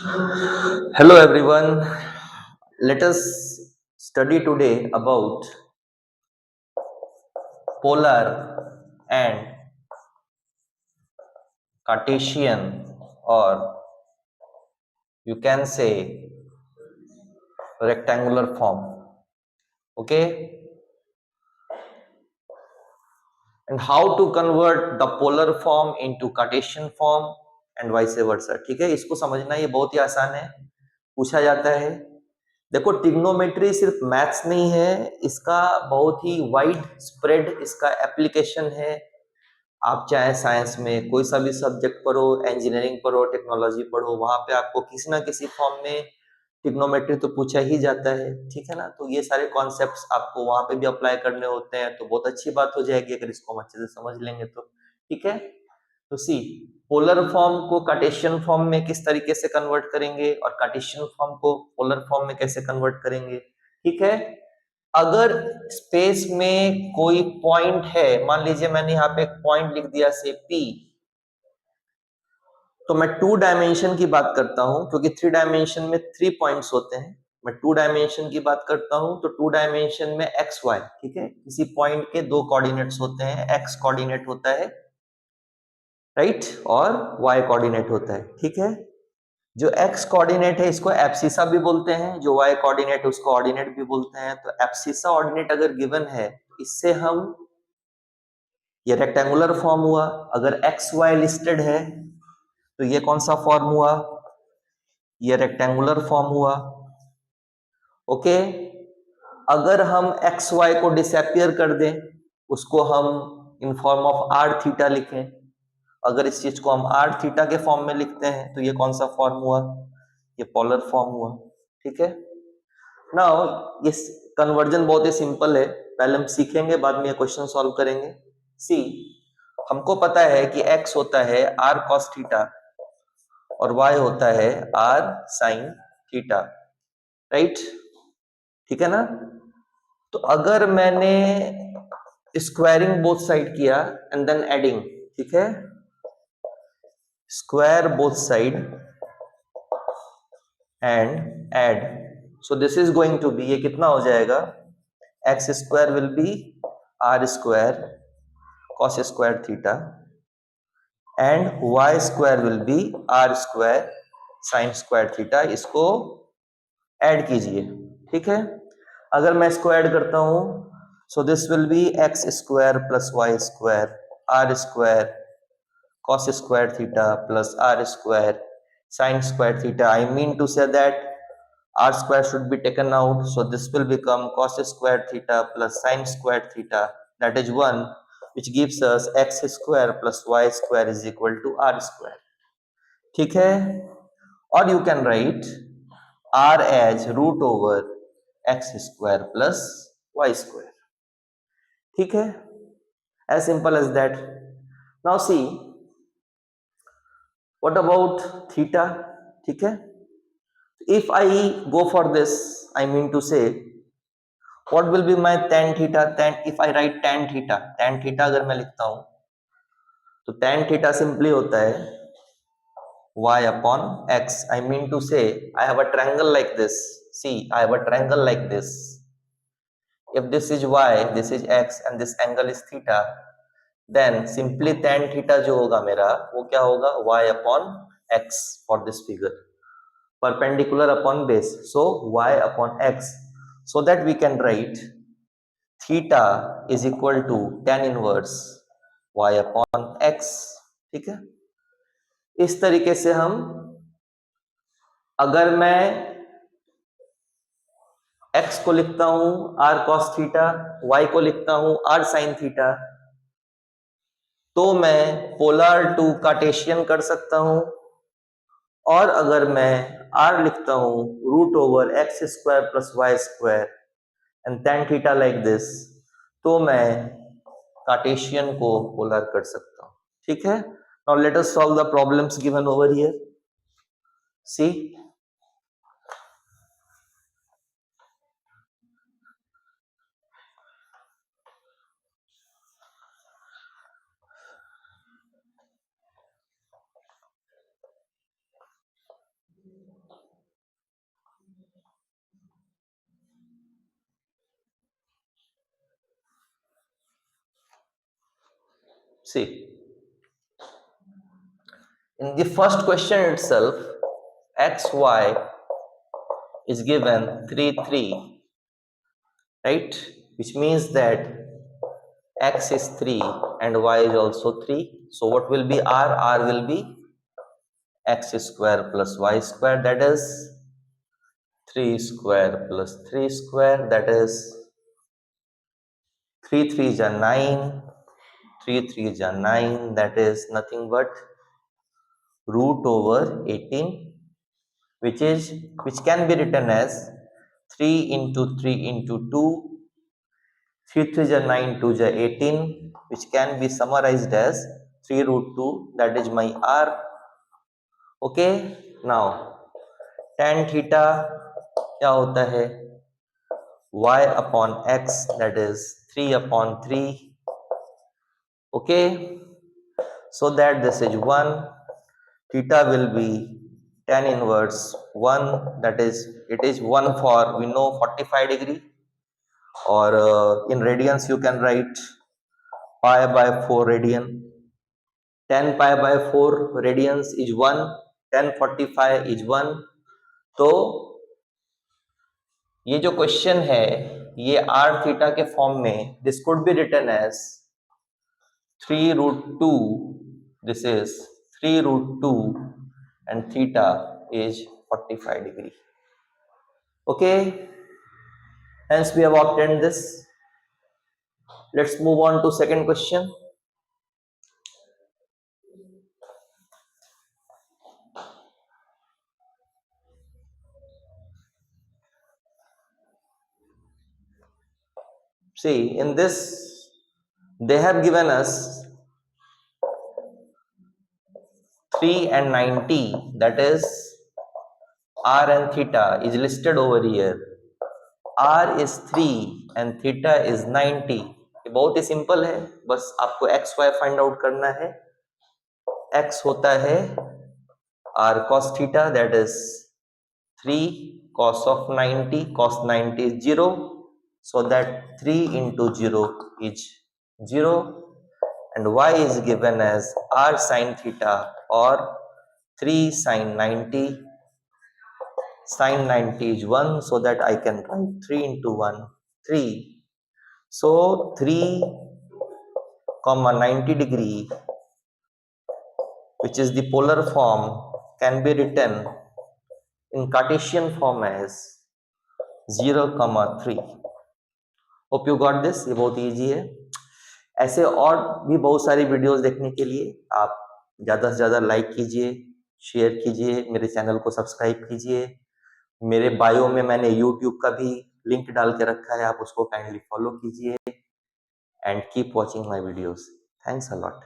Hello everyone. Let us study today about polar and Cartesian, or you can say rectangular form. Okay, and how to convert the polar form into Cartesian form and vice versa. ठीक है, इसको समझना ये बहुत ही आसान है, पूछा जाता है। देखो, ट्रिग्नोमेट्री सिर्फ मैथ्स नहीं है, इसका बहुत ही वाइड स्प्रेड इसका एप्लीकेशन है। आप चाहे साइंस में कोई सा भी सब्जेक्ट पढ़ो, इंजीनियरिंग पढ़ो, टेक्नोलॉजी पढ़ो, वहां पे आपको किसी ना किसी फॉर्म में ट्रिग्नोमेट्री तो पूछा ही जाता है। ठीक है ना, तो ये सारे कॉन्सेप्ट्स आपको वहां पे भी अप्लाई करने होते हैं, तो बहुत अच्छी बात हो जाएगी अगर इसको हम अच्छे से समझ लेंगे तो। ठीक है, तो सी, पोलर फॉर्म को कार्टेशियन फॉर्म में किस तरीके से कन्वर्ट करेंगे और कार्टेशियन फॉर्म को पोलर फॉर्म में कैसे कन्वर्ट करेंगे। ठीक है, अगर स्पेस में कोई पॉइंट है, मान लीजिए मैंने यहाँ पे एक पॉइंट लिख दिया से P, तो मैं 2 डायमेंशन की बात करता हूं क्योंकि 3 डायमेंशन में 3 पॉइंट्स होते हैं। मैं 2 डायमेंशन की बात करता हूं तो 2 डायमेंशन में एक्स वाई, ठीक है, किसी पॉइंट के 2 कोऑर्डिनेट्स होते हैं, एक्स कोऑर्डिनेट होता है, राइट, और वाई कोऑर्डिनेट होता है। ठीक है, जो एक्स कोऑर्डिनेट है इसको एब्सिसा भी बोलते हैं, जो वाई कोऑर्डिनेट उसको ऑर्डिनेट भी बोलते हैं। तो एब्सिसा ऑर्डिनेट अगर गिवन है तो इससे हम, ये रेक्टेंगुलर फॉर्म हुआ। अगर एक्स वाई लिस्टेड है तो ये कौन सा फॉर्म हुआ, ये रेक्टेंगुलर फॉर्म हुआ। ओके, अगर हम एक्स वाई को डिसअपियर कर दें, उसको हम in form of R theta लिखें, अगर इस चीज को हम आर थीटा के फॉर्म में लिखते हैं तो ये कौन सा फॉर्म हुआ, ये पोलर फॉर्म हुआ। ठीक है, नाउ ये कन्वर्जन बहुत ही सिंपल है, पहले हम सीखेंगे, बाद में ये क्वेश्चन सॉल्व करेंगे। सी, हमको पता है कि x होता है r cos थीटा और y होता है r sin थीटा, राइट। ठीक है ना, तो अगर मैंने स्क्वायरिंग बोथ साइड किया एंड देन एडिंग, ठीक है, square both side and add, so this is going to be, ये कितना हो जाएगा, X square will be R square cos square theta and y square will be R square sine square theta. इसको add कीजिए। ठीक है, अगर मैं इसको ऐड करता हूं, so this will be X square plus Y square R square cos square theta plus R square sine square theta. I mean to say that r square should be taken out, so this will become cos square theta plus sin square theta, that is 1, which gives us x square plus y square is equal to r square. ठीक है, और you can write r as root over x square plus y square. ठीक है, as simple as that. Now see, what about theta? ठीक है, if I go for this, I mean to say, what will be my tan theta, tan, if I write tan theta, tan theta अगर मैं लिखता हूं तो tan theta simply होता है y upon x. I mean to say I have a triangle like this, see I have a triangle like this, if this is y, this is x and this angle is theta, then simply tan theta जो होगा मेरा वो क्या होगा, y upon x for this figure, perpendicular upon base, so y upon x, so that we can write theta is equal to tan inverse y upon x। ठीक है, इस तरीके से हम, अगर मैं x को लिखता हूं r cos थीटा, y को लिखता हूं r sin थीटा, तो मैं पोलर टू कार्टेशियन कर सकता हूं, और अगर मैं r लिखता हूं root over X square plus Y square and tan theta like this, तो मैं कार्टेशियन को पोलर कर सकता हूं। ठीक है, now let us solve the problems given over here. See, See, in the first question itself, xy is given 3 3, right, which means that x is 3 and y is also 3. So what will be r will be x square plus y square, that is 3 square plus 3 square, that is 3 3 is 9, 3 3 is 9, that is nothing but root over 18, which can be written as 3 into 3 into 2, 3 3 is 9, 2 is 18, which can be summarized as 3 root 2, that is my r. Okay, now tan theta क्या होता है, y upon x, that is 3 upon 3. Okay, so that this is 1, theta will be tan inverse 1, that is it is 1 for we know 45 degree, or in radians you can write pi by 4 radian. 10 pi by 4 radians is 1, 1045 is 1. तो ये जो question है ये r theta के form में, this could be written as 3 root 2, this is 3 root 2 and theta is 45 degree. Okay, hence we have obtained this. Let's move on to second question. See, in this they have given us 3 and 90, that is r and theta is listed over here. r is 3 and theta is 90. ये बहुत ही simple है, बस आपको x Y find out करना है. x होता है r cos theta, that is 3 cos of 90, cos 90 is 0, so that 3 into 0 is 0, and y is given as r sin theta or 3 sin 90. Sin 90 is 1, so that I can write 3 into 1, 3. So 3 comma 90 degree, which is the polar form, can be written in Cartesian form as 0 comma 3. Hope you got this. ये बहुत easy है. ऐसे और भी बहुत सारी videos देखने के लिए आप ज़्यादा से ज़्यादा लाइक कीजिए, शेयर कीजिए, मेरे चैनल को सब्सक्राइब कीजिए. मेरे बायो में मैंने यूट्यूब का भी लिंक डाल के रखा है, आप उसको काइंडली फॉलो कीजिए, and keep watching my videos. Thanks a lot.